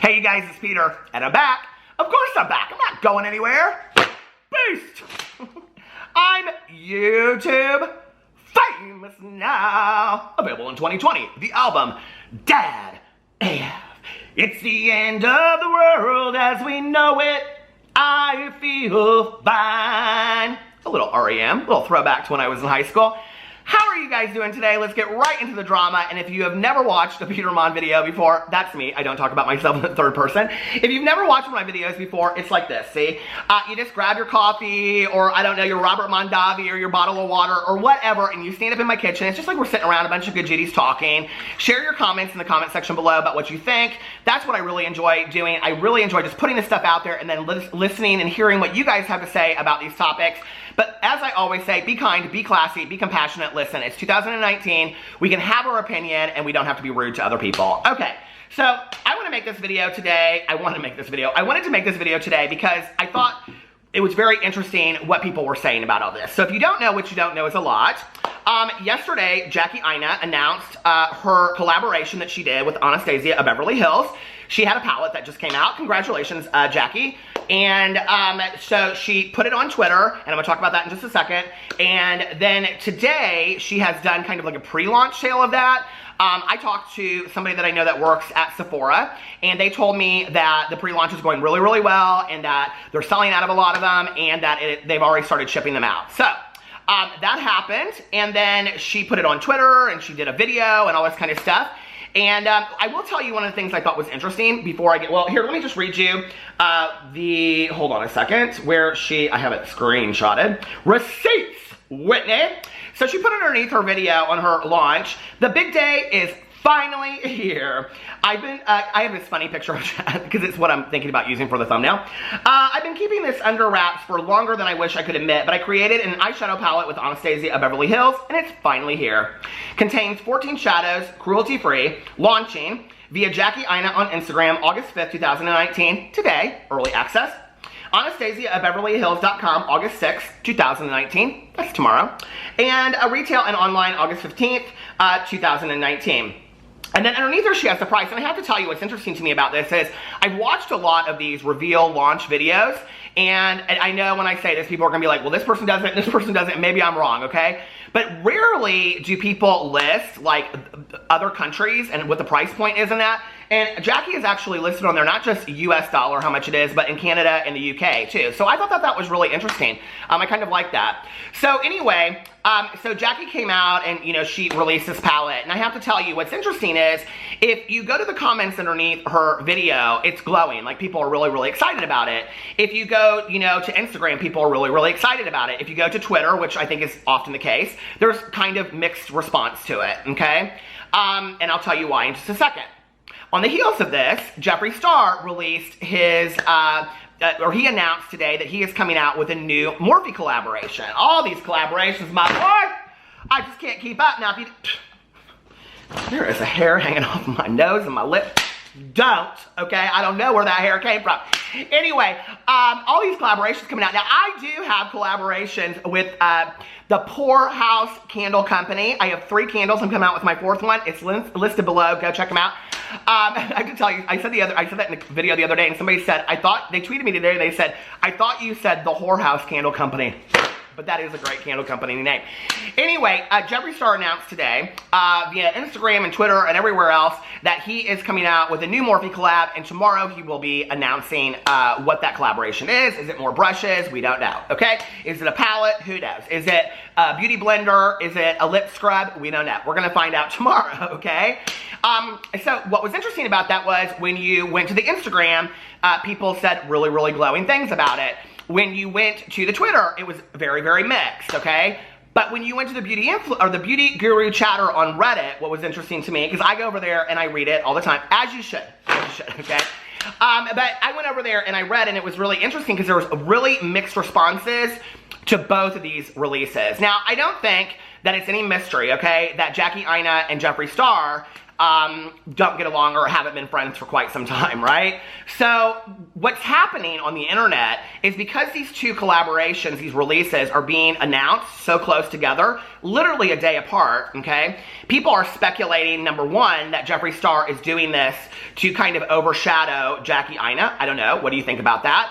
Hey you guys, it's Peter, and I'm back. Of course I'm back. I'm not going anywhere. Beast! I'm YouTube famous now. Available in 2020. The album, Dad AF. It's the end of the world as we know it. I feel fine. A little REM, a little throwback to when I was in high school. How are you guys doing today? Let's get right into the drama. And if you have never watched a Peter Mon video before, that's me. I don't talk about myself in the third person. If you've never watched one of my videos before, it's like this, see? You just grab your coffee, or I don't know, your Robert Mondavi, or your bottle of water, or whatever, and you stand up in my kitchen. It's just like we're sitting around a bunch of good Judies talking. Share your comments in the comment section below about what you think. That's what I really enjoy doing. I really enjoy just putting this stuff out there and then listening and hearing what you guys have to say about these topics. But as I always say, be kind, be classy, be compassionate. Listen, it's 2019. We can have our opinion and we don't have to be rude to other people. Okay, so I want to make this video today. I wanted to make this video today because I thought it was very interesting what people were saying about all this. So if you don't know, which you don't know is a lot, yesterday, Jackie Aina announced her collaboration that she did with Anastasia of Beverly Hills. She had a palette that just came out. Congratulations, Jackie. And so she put it on Twitter, and I'm going to talk about that in just a second. And then today, she has done kind of like a pre-launch sale of that. I talked to somebody that I know that works at Sephora, and they told me that the pre-launch is going really, really well, and that they're selling out of a lot of them, and that they've already started shipping them out. So that happened, and then she put it on Twitter, and she did a video, and all this kind of stuff. And I will tell you one of the things I thought was interesting before I get, well, here, let me just read you hold on a second, I have it screenshotted. Receipts, Whitney. So she put underneath her video on her launch, the big day is finally here. I have this funny picture because it's what I'm thinking about using for the thumbnail. I've been keeping this under wraps for longer than I wish I could admit, but I created an eyeshadow palette with Anastasia of Beverly Hills, and it's finally here. Contains 14 shadows, cruelty-free, launching via Jackie Aina on Instagram, August 5th, 2019, today, early access. Anastasia of BeverlyHills.com, August 6th, 2019, that's tomorrow. And retail and online, August 15th, 2019. And then underneath her, she has the price. And I have to tell you what's interesting to me about this is I've watched a lot of these reveal launch videos. And I know when I say this, people are going to be like, well, this person does it, this person does it. Maybe I'm wrong, okay? But rarely do people list like other countries and what the price point is in that. And Jackie is actually listed on there, not just US dollar, how much it is, but in Canada and the UK too. So I thought that was really interesting. I kind of like that. So anyway, so Jackie came out and, you know, she released this palette. And I have to tell you, what's interesting is if you go to the comments underneath her video, it's glowing. Like people are really, really excited about it. If you go, you know, to Instagram, people are really, really excited about it. If you go to Twitter, which I think is often the case, there's kind of mixed response to it, okay? And I'll tell you why in just a second. On the heels of this, Jeffree Star released his, he announced today that he is coming out with a new Morphe collaboration. All these collaborations, my boy, I just can't keep up. Now, there is a hair hanging off my nose and my lip. Don't, okay? I don't know where that hair came from. Anyway, all these collaborations coming out. Now, I do have collaborations with the Pour House Candle Company. I have 3 candles. I'm coming out with my 4th one. It's listed below. Go check them out. I can tell you, I said that in the video the other day, and somebody said, they tweeted me today, they said, I thought you said the Whorehouse Candle Company. But that is a great candle company name. Anyway, Jeffree Star announced today via Instagram and Twitter and everywhere else that he is coming out with a new Morphe collab, and tomorrow he will be announcing what that collaboration is. Is it more brushes? We don't know, okay? Is it a palette? Who knows? Is it a beauty blender? Is it a lip scrub? We don't know. We're gonna find out tomorrow, okay? So what was interesting about that was when you went to the Instagram, people said really, really glowing things about it. When you went to the Twitter, it was very, very mixed, okay? But when you went to the beauty guru chatter on Reddit, what was interesting to me, because I go over there and I read it all the time, as you should, okay? But I went over there and I read, and it was really interesting because there was really mixed responses to both of these releases. Now, I don't think that it's any mystery, okay, that Jackie Aina and Jeffree Star don't get along or haven't been friends for quite some time, right? So what's happening on the internet is because these two collaborations, these releases are being announced so close together, literally a day apart, okay? People are speculating, number one, that Jeffree Star is doing this to kind of overshadow Jackie Aina. I don't know. What do you think about that?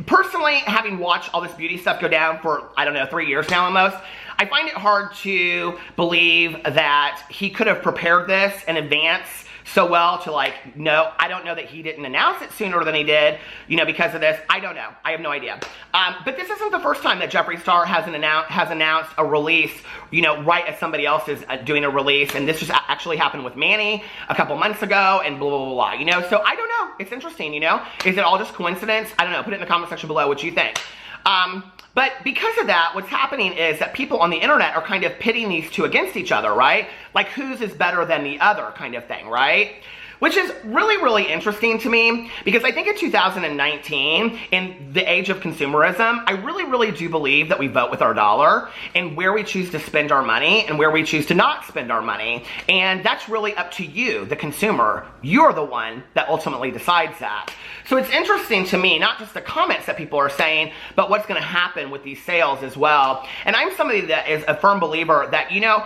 Personally, having watched all this beauty stuff go down for, I don't know, 3 years now almost, I find it hard to believe that he could have prepared this in advance so well to like, no, I don't know that he didn't announce it sooner than he did, you know, because of this. I don't know. I have no idea. But this isn't the first time that Jeffree Star has announced a release, you know, right as somebody else is doing a release. And this just actually happened with Manny a couple months ago and blah, blah, blah, blah, you know. So I don't know. It's interesting, you know. Is it all just coincidence? I don't know. Put it in the comment section below what you think. But because of that, what's happening is that people on the internet are kind of pitting these two against each other, right? Like whose is better than the other kind of thing, right? Which is really, really interesting to me because I think in 2019, in the age of consumerism, I really, really do believe that we vote with our dollar and where we choose to spend our money and where we choose to not spend our money. And that's really up to you, the consumer. You're the one that ultimately decides that. So it's interesting to me, not just the comments that people are saying, but what's going to happen with these sales as well. And I'm somebody that is a firm believer that, you know,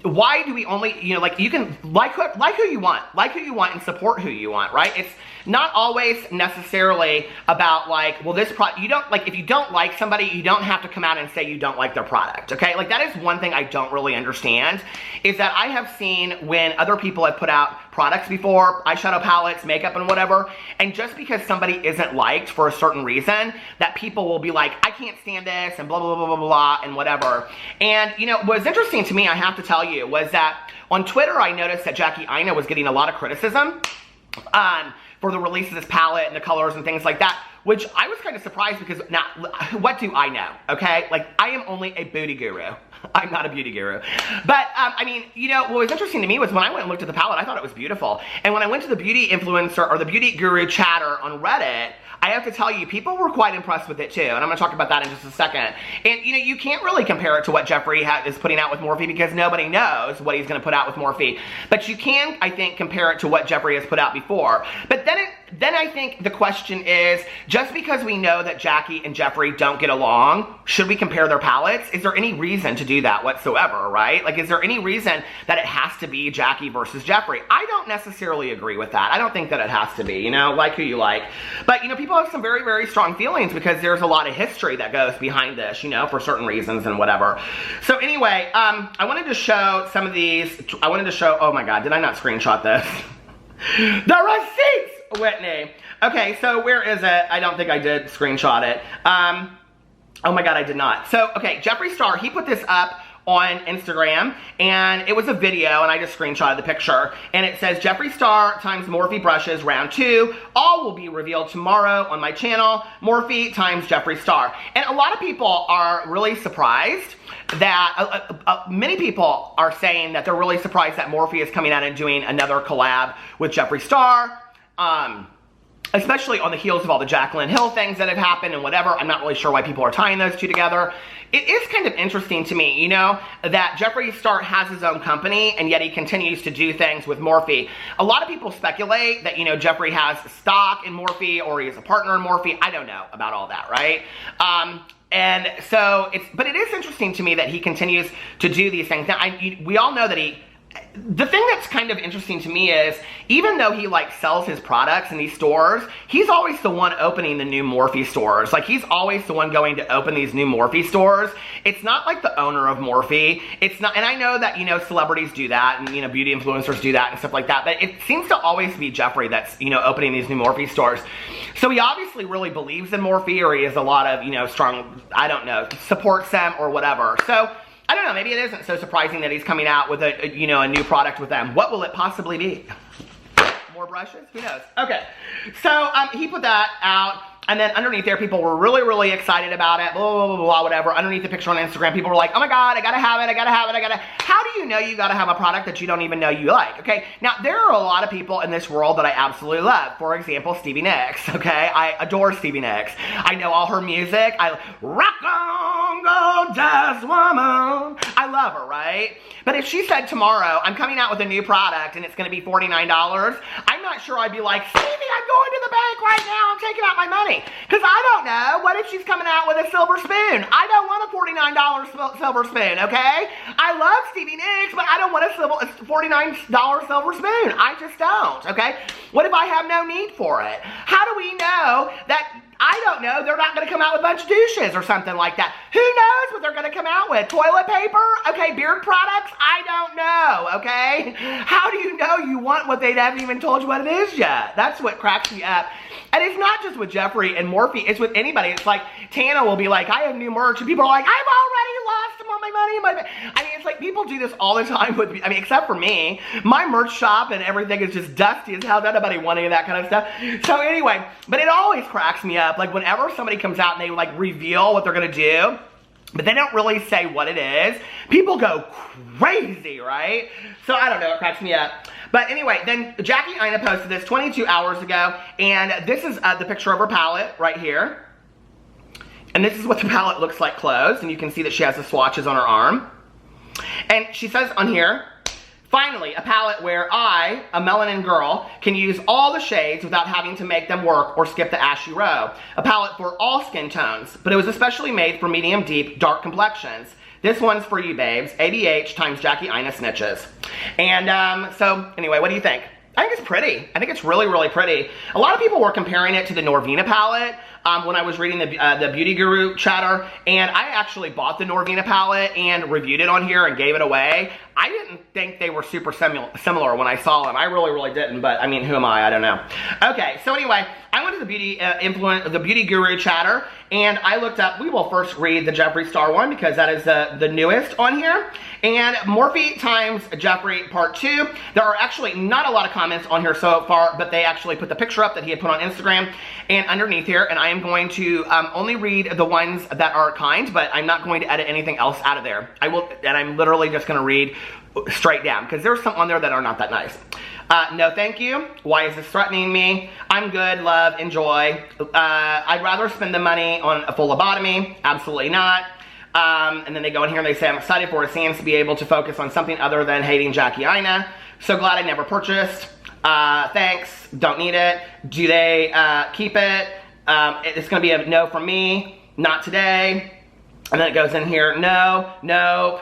why do we only, you know, like you can like who you want and support who you want, right? It's not always necessarily about like, well, this product, you don't like, if you don't like somebody, you don't have to come out and say you don't like their product, okay? Like that is one thing I don't really understand is that I have seen when other people have put out products before, eyeshadow palettes, makeup and whatever, and just because somebody isn't liked for a certain reason, that people will be like, I can't stand this and blah, blah, blah, blah, blah, blah, and whatever. And, you know, what was interesting to me, I have to tell you, was that on Twitter, I noticed that Jackie Aina was getting a lot of criticism for the release of this palette and the colors and things like that, which I was kind of surprised because now, what do I know, okay? Like, I am only a booty guru. I'm not a beauty guru. But, I mean, you know, what was interesting to me was when I went and looked at the palette, I thought it was beautiful. And when I went to the beauty influencer or the beauty guru chatter on Reddit, I have to tell you, people were quite impressed with it too, and I'm going to talk about that in just a second. And, you know, you can't really compare it to what Jeffree is putting out with Morphe because nobody knows what he's going to put out with Morphe. But you can, I think, compare it to what Jeffree has put out before. But then I think the question is, just because we know that Jackie and Jeffree don't get along, should we compare their palettes? Is there any reason to do that whatsoever, right? Like, is there any reason that it has to be Jackie versus Jeffree? I don't necessarily agree with that. I don't think that it has to be, you know, like who you like. But, you know, people have some very, very strong feelings because there's a lot of history that goes behind this, you know, for certain reasons and whatever. So anyway, I wanted to show some of these. I wanted to show, oh my God, did I not screenshot this? The receipts, Whitney. Okay, so where is it? I don't think I did screenshot it. Oh my God, I did not. So, okay, Jeffree Star, he put this up on Instagram, and it was a video, and I just screenshotted the picture, and it says, Jeffree Star times Morphe brushes round 2, all will be revealed tomorrow on my channel, Morphe times Jeffree Star. And a lot of people are really surprised that, many people are saying that they're really surprised that Morphe is coming out and doing another collab with Jeffree Star, especially on the heels of all the Jaclyn Hill things that have happened and whatever. I'm not really sure why people are tying those two together. It is kind of interesting to me, you know, that Jeffree Star has his own company and yet he continues to do things with Morphe. A lot of people speculate that, you know, Jeffree has stock in Morphe or he is a partner in Morphe. I don't know about all that, right? And so but it is interesting to me that he continues to do these things. Now, we all know that the thing that's kind of interesting to me is, even though he like sells his products in these stores, he's always the one opening the new Morphe stores. Like, he's always the one going to open these new Morphe stores. It's not like the owner of Morphe. It's not, and I know that, you know, celebrities do that and, you know, beauty influencers do that and stuff like that, but it seems to always be Jeffree that's, you know, opening these new Morphe stores. So he obviously really believes in Morphe, or he has a lot of, you know, strong, I don't know, supports them or whatever. So I don't know, maybe it isn't so surprising that he's coming out with a new product with them. What will it possibly be? More brushes? Who knows? Okay, so he put that out, and then underneath there, people were really, really excited about it, blah, blah, blah, blah, whatever. Underneath the picture on Instagram, people were like, oh my God, I gotta have it, I gotta have it, How do you know you gotta have a product that you don't even know you like, okay? Now, there are a lot of people in this world that I absolutely love. For example, Stevie Nicks, okay? I adore Stevie Nicks. I know all her music. I rock on, gorgeous woman. I love her, right? But if she said tomorrow, I'm coming out with a new product and it's going to be $49, I'm not sure I'd be like, Stevie, I'm going to the bank right now. I'm taking out my money. Because I don't know. What if she's coming out with a silver spoon? I don't want a $49 silver spoon, okay? I love Stevie Nicks, but I don't want a $49 silver spoon. I just don't, okay? What if I have no need for it? How do we know that... I don't know, they're not going to come out with a bunch of douches or something like that. Who knows what they're going to come out with? Toilet paper? Okay, beard products? I don't know, okay? How do you know you want what they haven't even told you what it is yet? That's what cracks me up. And it's not just with Jeffree and Morphe, it's with anybody. It's like, Tana will be like, I have new merch, and people are like, I've already lost some of my money. I mean, it's like, people do this all the time with me. I mean, except for me. My merch shop and everything is just dusty as hell. Nobody want any of that kind of stuff. So anyway, but it always cracks me up. Like, whenever somebody comes out and they, like, reveal what they're gonna do, but they don't really say what it is, people go crazy, right? So I don't know, it cracks me up. But anyway, then Jackie Aina posted this 22 hours ago, and this is the picture of her palette right here. And this is what the palette looks like closed, and you can see that she has the swatches on her arm. And she says on here, finally, a palette where I, a melanin girl, can use all the shades without having to make them work or skip the ashy row. A palette for all skin tones, but it was especially made for medium, deep, dark complexions. This one's for you, babes. ABH times Jackie Aina snitches. And so, anyway, what do you think? I think it's pretty. I think it's really, really pretty. A lot of people were comparing it to the Norvina palette when I was reading the Beauty Guru chatter, and I actually bought the Norvina palette and reviewed it on here and gave it away. I didn't think they were super similar when I saw them. I really, really didn't, but I mean, who am I? I don't know. Okay, so anyway, I went to the Beauty Guru chatter, and I looked up, we will first read the Jeffree Star one because that is the newest on here. And Morphe times Jeffree part 2. There are actually not a lot of comments on here so far, but they actually put the picture up that he had put on Instagram and underneath here, and I am going to only read the ones that are kind, but I'm not going to edit anything else out of there. I will, and I'm literally just going to read straight down because there's some on there that are not that nice. No thank you. Why is this threatening me? I'm good, love, enjoy. I'd rather spend the money on a full lobotomy. Absolutely not. And then they go in here and they say, I'm excited for Sans to be able to focus on something other than hating Jackie Aina. So glad I never purchased. Thanks. Don't need it. Do they keep it? It's going to be a no from me. Not today. And then it goes in here. No. Nope.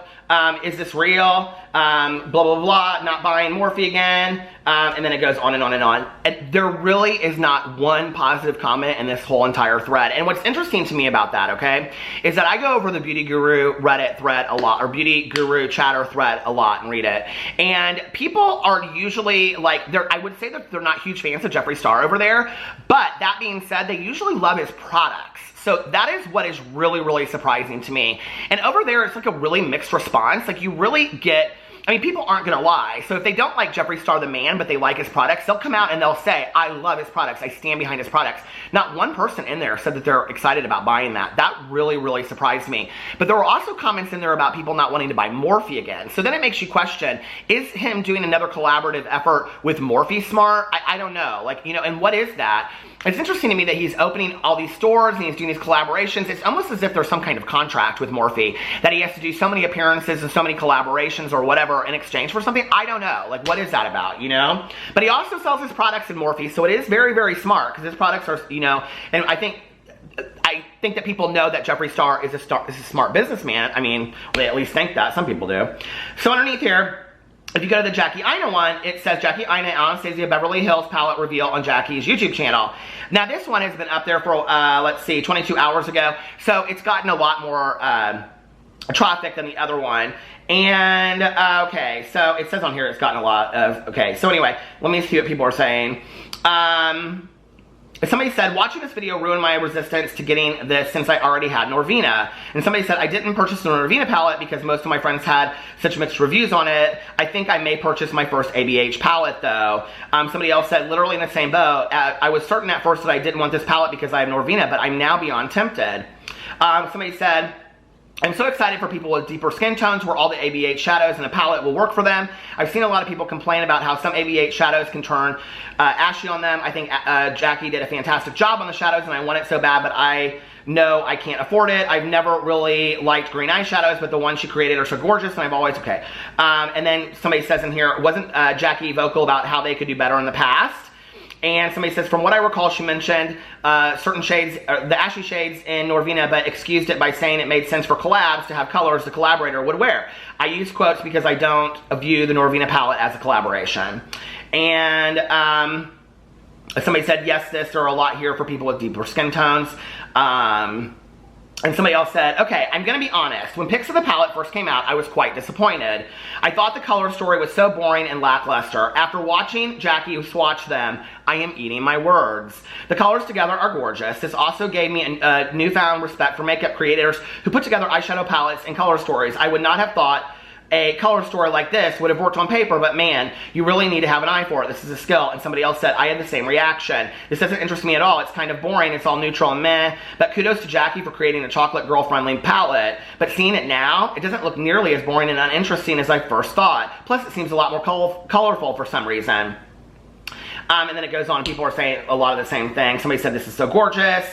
Is this real? Blah, blah, blah. Not buying Morphe again. And then it goes on and on and on. And there really is not one positive comment in this whole entire thread. And what's interesting to me about that, okay, is that I go over the Beauty Guru Reddit thread a lot, or Beauty Guru chatter thread a lot and read it. And people are usually like, I would say that they're not huge fans of Jeffree Star over there. But that being said, they usually love his products. So that is what is really, really surprising to me. And over there, it's like a really mixed response. Like, you really get, I mean, people aren't gonna lie. So if they don't like Jeffree Star the man, but they like his products, they'll come out and they'll say, I love his products. I stand behind his products. Not one person in there said that they're excited about buying that. That really, really surprised me. But there were also comments in there about people not wanting to buy Morphe again. So then it makes you question, is him doing another collaborative effort with Morphe smart? I don't know. Like, you know, and what is that? It's interesting to me that he's opening all these stores and he's doing these collaborations. It's almost as if there's some kind of contract with Morphe that he has to do so many appearances and so many collaborations or whatever in exchange for something. I don't know. Like, what is that about, you know? But he also sells his products in Morphe, so it is very, very smart because his products are, you know, and I think that people know that Jeffree Star is a smart businessman. I mean, they at least think that. Some people do. So underneath here, if you go to the Jackie Aina one, it says Jackie Aina Anastasia Beverly Hills palette reveal on Jackie's YouTube channel. Now this one has been up there for, let's see, 22 hours ago. So it's gotten a lot more traffic than the other one. And, okay, so it says on here it's gotten a lot of, okay. So anyway, let me see what people are saying. Somebody said, watching this video ruined my resistance to getting this since I already had Norvina. And somebody said, I didn't purchase the Norvina palette because most of my friends had such mixed reviews on it. I think I may purchase my first ABH palette though. Somebody else said, literally in the same boat, I was certain at first that I didn't want this palette because I have Norvina, but I'm now beyond tempted. Somebody said, I'm so excited for people with deeper skin tones where all the AB8 shadows in a palette will work for them. I've seen a lot of people complain about how some AB8 shadows can turn ashy on them. I think Jackie did a fantastic job on the shadows, and I want it so bad, but I know I can't afford it. I've never really liked green eyeshadows, but the ones she created are so gorgeous, and I've always, okay. And then somebody says in here, wasn't Jackie vocal about how they could do better in the past? And somebody says, from what I recall, she mentioned certain shades, the ashy shades in Norvina, but excused it by saying it made sense for collabs to have colors the collaborator would wear. I use quotes because I don't view the Norvina palette as a collaboration. And somebody said, yes, there are a lot here for people with deeper skin tones. And somebody else said, okay, I'm gonna be honest. When Pics of the Palette first came out, I was quite disappointed. I thought the color story was so boring and lackluster. After watching Jackie swatch them, I am eating my words. The colors together are gorgeous. This also gave me a newfound respect for makeup creators who put together eyeshadow palettes and color stories. I would not have thought a color story like this would have worked on paper, but man, you really need to have an eye for it. This is a skill. And somebody else said, I had the same reaction. This doesn't interest me at all. It's kind of boring. It's all neutral and meh. But kudos to Jackie for creating a chocolate girl-friendly palette. But seeing it now, it doesn't look nearly as boring and uninteresting as I first thought. Plus, it seems a lot more colorful for some reason. And then it goes on. People are saying a lot of the same thing. Somebody said, this is so gorgeous.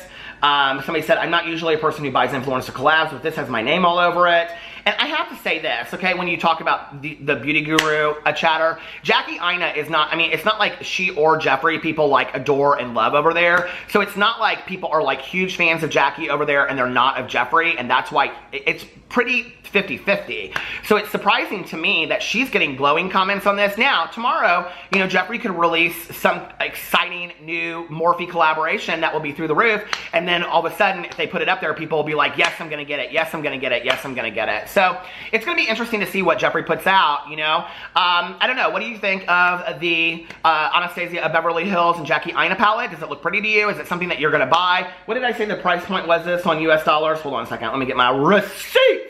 Somebody said, I'm not usually a person who buys influencer collabs, but this has my name all over it. And I have to say this, okay, when you talk about the beauty guru chatter, Jackie Aina is not, I mean, it's not like she or Jeffree people like adore and love over there. So it's not like people are like huge fans of Jackie over there and they're not of Jeffree, and that's why it's pretty 50-50. So it's surprising to me that she's getting glowing comments on this. Now, tomorrow, you know, Jeffree could release some exciting new Morphe collaboration that will be through the roof, and then all of a sudden, if they put it up there, people will be like, yes, I'm gonna get it, yes, I'm gonna get it, yes, I'm gonna get it. So it's gonna be interesting to see what Jeffree puts out, you know. I don't know, what do you think of the Anastasia of Beverly Hills and Jackie Aina palette? Does it look pretty to you? Is it something that you're gonna buy? What did I say the price point was this on US dollars? Hold on a second, let me get my receipts.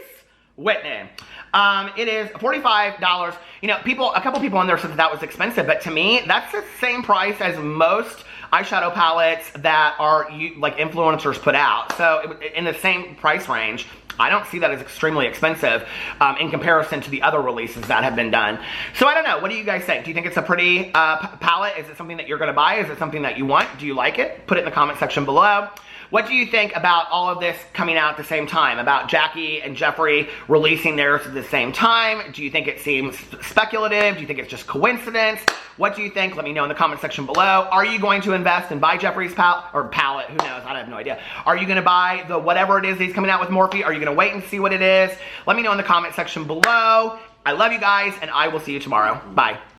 Whitney. It is $45. You know, a couple people on there said that was expensive, but to me, that's the same price as most eyeshadow palettes that are like influencers put out. So in the same price range, I don't see that as extremely expensive in comparison to the other releases that have been done. So I don't know. What do you guys think? Do you think it's a pretty palette? Is it something that you're going to buy? Is it something that you want? Do you like it? Put it in the comment section below. What do you think about all of this coming out at the same time? About Jackie and Jeffree releasing theirs at the same time? Do you think it seems speculative? Do you think it's just coincidence? What do you think? Let me know in the comment section below. Are you going to invest and buy Jeffree's palette? Who knows? I have no idea. Are you going to buy the whatever it is he's coming out with Morphe? Are you going to wait and see what it is? Let me know in the comment section below. I love you guys, and I will see you tomorrow. Bye.